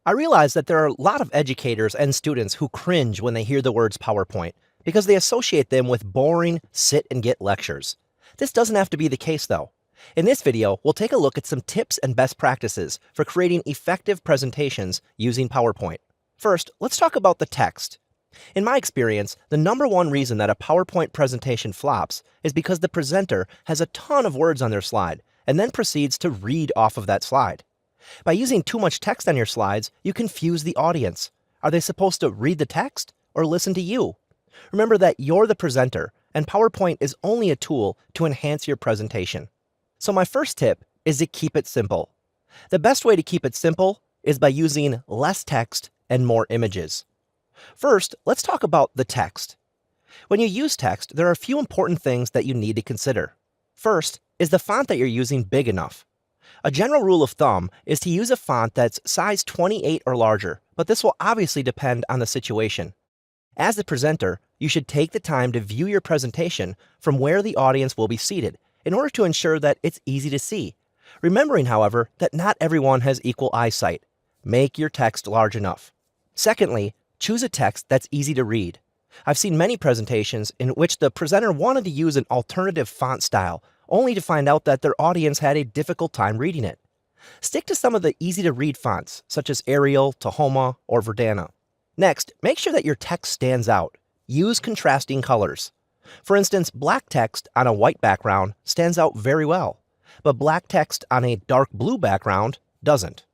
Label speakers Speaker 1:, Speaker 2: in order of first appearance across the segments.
Speaker 1: I realize that there are a lot of educators and students who cringe when they hear the words PowerPoint because they associate them with boring sit and get lectures. This doesn't have to be the case though. In this video, we'll take a look at some tips and best practices for creating effective presentations using PowerPoint. First, let's talk about the text. In my experience, the number one reason that a PowerPoint presentation flops is because the presenter has a ton of words on their slide and then proceeds to read off of that slide. By using too much text on your slides, you confuse the audience. Are they supposed to read the text or listen to you? Remember that you're the presenter, and PowerPoint is only a tool to enhance your presentation. So my first tip is to keep it simple. The best way to keep it simple is by using less text and more images. First, let's talk about the text. When you use text, there are a few important things that you need to consider. First, is the font that you're using big enough? A general rule of thumb is to use a font that's size 28 or larger, but this will obviously depend on the situation. As the presenter, you should take the time to view your presentation from where the audience will be seated in order to ensure that it's easy to see. Remembering, however, that not everyone has equal eyesight. Make your text large enough. Secondly, choose a text that's easy to read. I've seen many presentations in which the presenter wanted to use an alternative font style, only to find out that their audience had a difficult time reading it. Stick to some of the easy-to-read fonts, such as Arial, Tahoma, or Verdana. Next, make sure that your text stands out. Use contrasting colors. For instance, black text on a white background stands out very well, but black text on a dark blue background doesn't.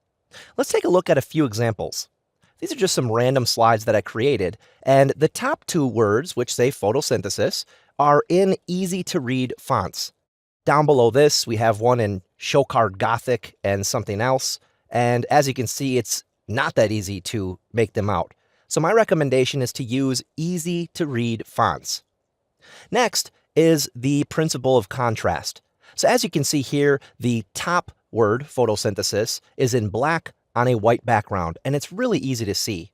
Speaker 1: Let's take a look at a few examples. These are just some random slides that I created, and the top two words, which say photosynthesis, are in easy-to-read fonts. Down below this, we have one in Showcard Gothic and something else, and as you can see, it's not that easy to make them out. So my recommendation is to use easy-to-read fonts. Next is the principle of contrast. So as you can see here, the top word, photosynthesis, is in black on a white background, and it's really easy to see.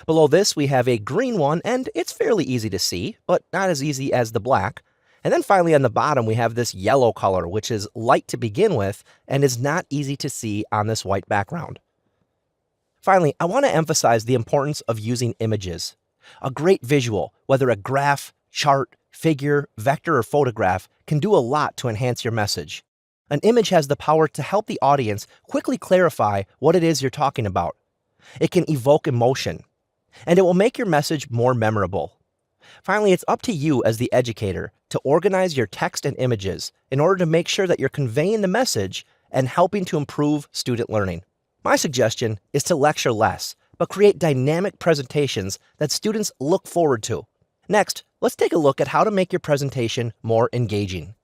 Speaker 1: Below this, we have a green one, and it's fairly easy to see, but not as easy as the black. And then finally on the bottom, we have this yellow color, which is light to begin with and is not easy to see on this white background. Finally, I want to emphasize the importance of using images. A great visual, whether a graph, chart, figure, vector, or photograph, can do a lot to enhance your message. An image has the power to help the audience quickly clarify what it is you're talking about. It can evoke emotion, and it will make your message more memorable. Finally, it's up to you as the educator to organize your text and images in order to make sure that you're conveying the message and helping to improve student learning. My suggestion is to lecture less, but create dynamic presentations that students look forward to. Next, let's take a look at how to make your presentation more engaging.